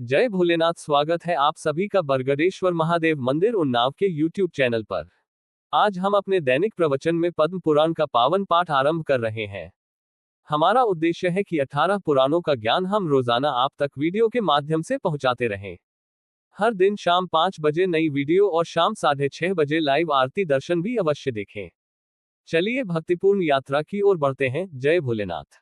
जय भोलेनाथ। स्वागत है आप सभी का बरगदेश्वर महादेव मंदिर उन्नाव के YouTube चैनल पर। आज हम अपने दैनिक प्रवचन में पद्म पुराण का पावन पाठ आरंभ कर रहे हैं। हमारा उद्देश्य है कि 18 पुराणों का ज्ञान हम रोजाना आप तक वीडियो के माध्यम से पहुंचाते रहें। हर दिन शाम 5 बजे नई वीडियो और शाम 6:30 बजे लाइव आरती दर्शन भी अवश्य देखें। चलिए भक्तिपूर्ण यात्रा की ओर बढ़ते हैं। जय भोलेनाथ।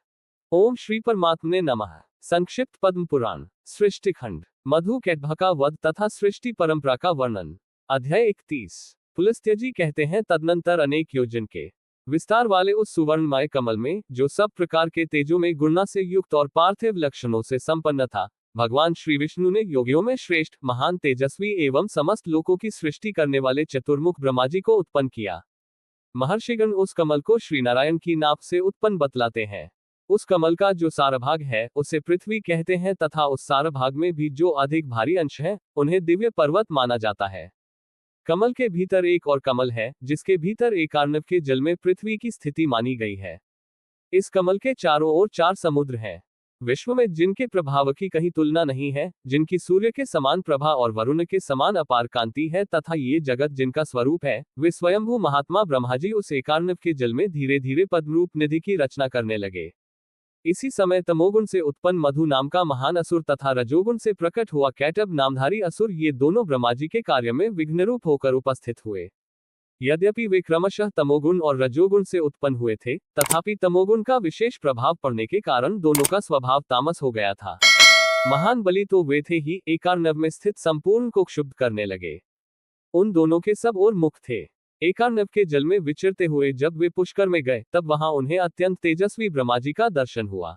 ओम श्री परमात्मने नमः। संक्षिप्त पद्म पुराण सृष्टि खंड मधु कैटभ का वध तथा सृष्टि परंपरा का वर्णन। अध्याय 31। पुलस्त्य कहते हैं, तदनंतर अनेक योजन के विस्तार वाले उस सुवर्णमय कमल में, जो सब प्रकार के तेजों में गुणा से युक्त और पार्थिव लक्षणों से संपन्न था, भगवान श्री विष्णु ने योगियों में श्रेष्ठ, महान, तेजस्वी एवं समस्त लोकों की सृष्टि करने वाले चतुर्मुख ब्रह्माजी को उत्पन्न किया। महर्षिगण उस कमल को श्री नारायण की नाभ से उत्पन्न बतलाते हैं। उस कमल का जो सारभाग है उसे पृथ्वी कहते हैं, तथा उस सारभाग में भी जो अधिक भारी अंश है उन्हें दिव्य पर्वत माना जाता है। कमल के भीतर एक और कमल है, जिसके भीतर एकार्णव के जल में पृथ्वी की स्थिति मानी गई है। इस कमल के चारों ओर 4 समुद्र हैं, विश्व में जिनके प्रभाव की कहीं तुलना नहीं है, जिनकी सूर्य के समान प्रभा और वरुण के समान अपार कांति है, तथा ये जगत जिनका स्वरूप है, वे स्वयंभू महात्मा ब्रह्माजी उस एकार्णव के जल में धीरे धीरे पद्मरूप निधि की रचना करने लगे। इसी समय तमोगुण से उत्पन्न मधु नाम का महान असुर तथा रजोगुण से प्रकट हुआ कैटभ नामधारी असुर, ये दोनों ब्रह्माजी के कार्य में विघ्नरूप होकर उपस्थित हुए। यद्यपि वे क्रमशः तमोगुण और रजोगुण से उत्पन्न हुए थे, तथापि तमोगुण का विशेष प्रभाव पड़ने के कारण दोनों का स्वभाव तामस हो गया था। महान बलि तो वे थे ही, एकार्णव में स्थित संपूर्ण को क्षुब्ध करने लगे। उन दोनों के सब ओर मुख थे। एकार्णव के जल में विचरते हुए जब वे पुष्कर में गए, तब वहां उन्हें अत्यंत तेजस्वी ब्रह्माजी का दर्शन हुआ।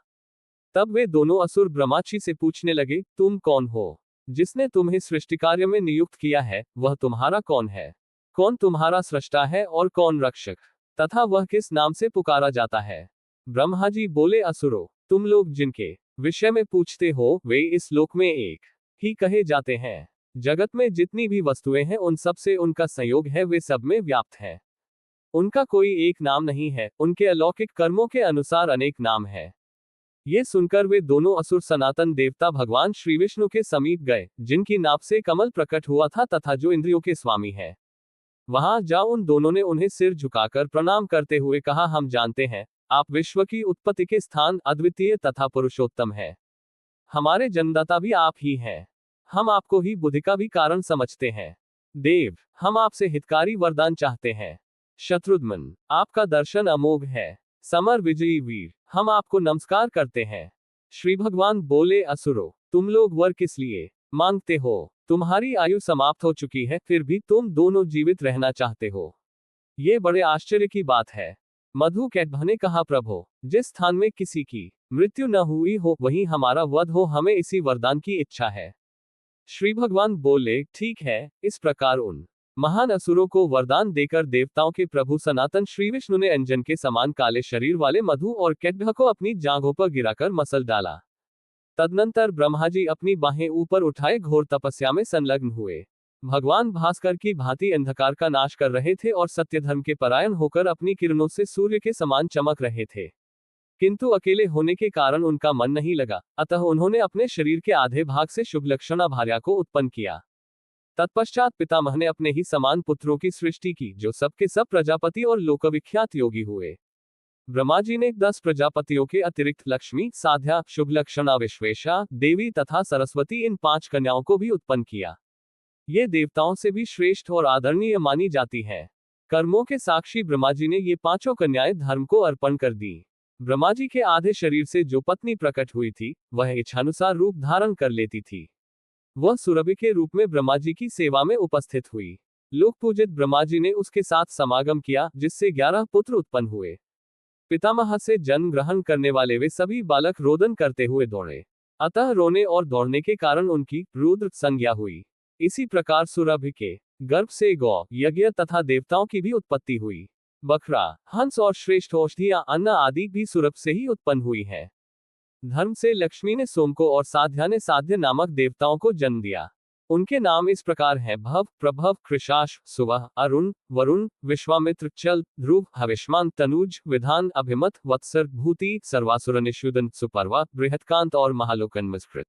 तब वे दोनों असुर ब्रह्माजी से पूछने लगे, तुम कौन हो? जिसने तुम्हें सृष्टि कार्य में नियुक्त किया है, वह तुम्हारा कौन है? कौन तुम्हारा सृष्टा है और कौन रक्षक, तथा वह किस नाम से पुकारा जाता है? ब्रह्माजी बोले, असुरो, तुम लोग जिनके विषय में पूछते हो, वे इस लोक में एक ही कहे जाते हैं। जगत में जितनी भी वस्तुएं हैं उन सब से उनका संयोग है, वे सब में व्याप्त है। उनका कोई एक नाम नहीं है, उनके अलौकिक कर्मों के अनुसार अनेक नाम है। ये सुनकर वे दोनों असुर सनातन देवता भगवान श्री विष्णु के समीप गए, जिनकी नाभ से कमल प्रकट हुआ था तथा जो इंद्रियों के स्वामी है। वहां जा उन दोनों ने उन्हें सिर झुकाकर प्रणाम करते हुए कहा, हम जानते हैं आप विश्व की उत्पत्ति के स्थान अद्वितीय तथा पुरुषोत्तम है। हमारे जन्मदाता भी आप ही हैं। हम आपको ही बुद्धि का भी कारण समझते हैं। देव, हम आपसे हितकारी वरदान चाहते हैं। शत्रुघ्न, आपका दर्शन अमोघ है। समर विजयी वीर, हम आपको नमस्कार करते हैं। श्री भगवान बोले, असुरो, तुम लोग वर किस लिए मांगते हो? तुम्हारी आयु समाप्त हो चुकी है, फिर भी तुम दोनों जीवित रहना चाहते हो। ये बड़े आश्चर्य की बात है। मधु कैटभ ने कहा, प्रभो, जिस स्थान में किसी की मृत्यु न हुई हो वहीं हमारा वध हो, हमें इसी वरदान की इच्छा है। श्री भगवान बोले, ठीक है। इस प्रकार उन महान असुरों को वरदान देकर देवताओं के प्रभु सनातन श्री विष्णु ने अंजन के समान काले शरीर वाले मधु और कैटभ को अपनी जांघों पर गिराकर मसल डाला। तदनंतर ब्रह्माजी अपनी बाहें ऊपर उठाए घोर तपस्या में संलग्न हुए। भगवान भास्कर की भांति अंधकार का नाश कर रहे थे और सत्य धर्म के परायण होकर अपनी किरणों से सूर्य के समान चमक रहे थे। किंतु अकेले होने के कारण उनका मन नहीं लगा, अतः उन्होंने अपने शरीर के आधे भाग से शुभलक्षणा भार्या को उत्पन्न किया। तत्पश्चात पितामह ने अपने ही समान पुत्रों की सृष्टि की, जो सबके सब प्रजापति और लोकविख्यात योगी हुए। ब्रह्माजी ने 10 प्रजापतियों के अतिरिक्त लक्ष्मी, साध्या, शुभलक्षणा, विश्वेशा, देवी तथा सरस्वती, इन 5 कन्याओं को भी उत्पन्न किया। ये देवताओं से भी श्रेष्ठ और आदरणीय मानी जाती हैं। कर्मों के साक्षी ब्रह्माजी ने ये 5 कन्याएं धर्म को अर्पण कर दी। ब्रह्माजी के आधे शरीर से जो पत्नी प्रकट हुई थी, वह इच्छानुसार रूप धारण कर लेती थी। वह सुरभि के रूप में ब्रह्माजी की सेवा में उपस्थित हुई। लोक पूजित ब्रह्माजी ने उसके साथ समागम किया, जिससे 11 पुत्र उत्पन्न हुए। पितामह से जन्म ग्रहण करने वाले वे सभी बालक रोदन करते हुए दौड़े, अतः रोने और दौड़ने के कारण उनकी रुद्र संज्ञा हुई। इसी प्रकार सुरभि के गर्भ से गौ, यज्ञ तथा देवताओं की भी उत्पत्ति हुई। बकरा, हंस और श्रेष्ठ औषधियां, अन्न आदि भी सुरभ से ही उत्पन्न हुई है। धर्म से लक्ष्मी ने सोम को और साध्या ने साध्य नामक देवताओं को जन्म दिया। उनके नाम इस प्रकार हैं, भव, प्रभव, कृशाश, सुवह, अरुण, वरुण, विश्वामित्र, चल, ध्रुव, हविष्मान, तनुज, विधान, अभिमत, वत्सर, भूति, सर्वासुर, निषुदन, सुपर्वा, बृहत्कांत और महालोकन मिस्कृत।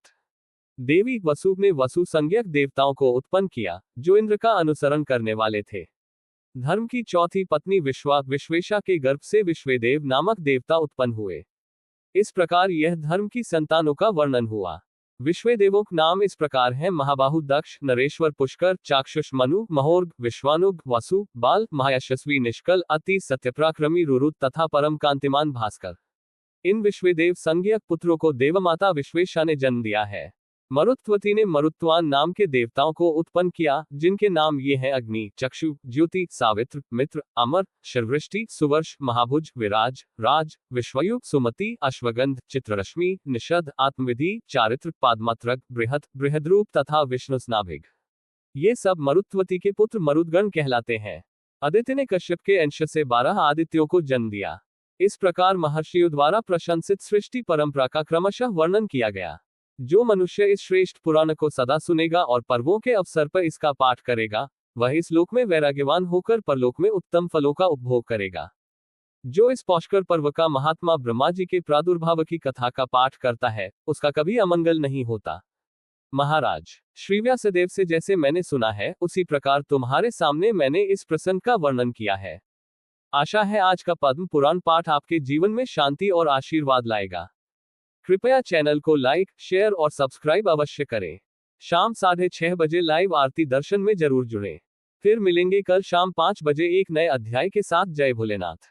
देवी वसु ने वसु संज्ञक देवताओं को उत्पन्न किया, जो इंद्र का अनुसरण करने वाले थे। धर्म की चौथी पत्नी विश्वेशा के गर्भ से विश्वेदेव नामक देवता उत्पन्न हुए। इस प्रकार यह धर्म की संतानों का वर्णन हुआ। विश्वेदेवों के नाम इस प्रकार हैं: महाबाहु दक्ष, नरेश्वर, पुष्कर, चाक्षुष, मनु, महोर्ग, विश्वानुग, वसु, बाल, महायशस्वी, निष्कल, अति सत्यपराक्रमी, रुरुत तथा परम कांतिमान भास्कर। इन विश्वेदेव संज्ञक पुत्रों को देवमाता विश्वेशा ने जन्म दिया है। मरुत्वती ने मरुत्वान नाम के देवताओं को उत्पन्न किया, जिनके नाम ये हैं: अग्नि, चक्षु, ज्योति, सावित्र, मित्र, अमर, शिववृष्टि, सुवर्ष, महाभुज, विराज, राज, विश्वयुग, सुमति, अश्वगंध, चित्ररश्मि, निषद, आत्मविधि, चारित्र, पादमात्रक, बृहत, बृहद्रूप तथा विष्णुस्नाभिग। ये सब मरुत्वती के पुत्र मरुदगण कहलाते हैं। आदित्य ने कश्यप के अंश से 12 आदित्यों को जन्म दिया। इस प्रकार महर्षियों द्वारा प्रशंसित सृष्टि परंपरा का क्रमशः वर्णन किया गया। जो मनुष्य इस श्रेष्ठ पुराण को सदा सुनेगा और पर्वों के अवसर पर इसका पाठ करेगा, वह इस लोक में वैराग्यवान होकर परलोक में उत्तम फलों का उपभोग करेगा। जो इस पौष्कर पर्व का महात्मा ब्रह्मा जी के प्रादुर्भाव की कथा का पाठ करता है, उसका कभी अमंगल नहीं होता। महाराज, श्री व्यासदेव से जैसे मैंने सुना है, उसी प्रकार तुम्हारे सामने मैंने इस प्रसंग का वर्णन किया है। आशा है आज का पद्म पुराण पाठ आपके जीवन में शांति और आशीर्वाद लाएगा। कृपया चैनल को लाइक, शेयर और सब्सक्राइब अवश्य करें। शाम 6:30 बजे लाइव आरती दर्शन में जरूर जुड़ें। फिर मिलेंगे कल शाम 5 बजे एक नए अध्याय के साथ। जय भोलेनाथ।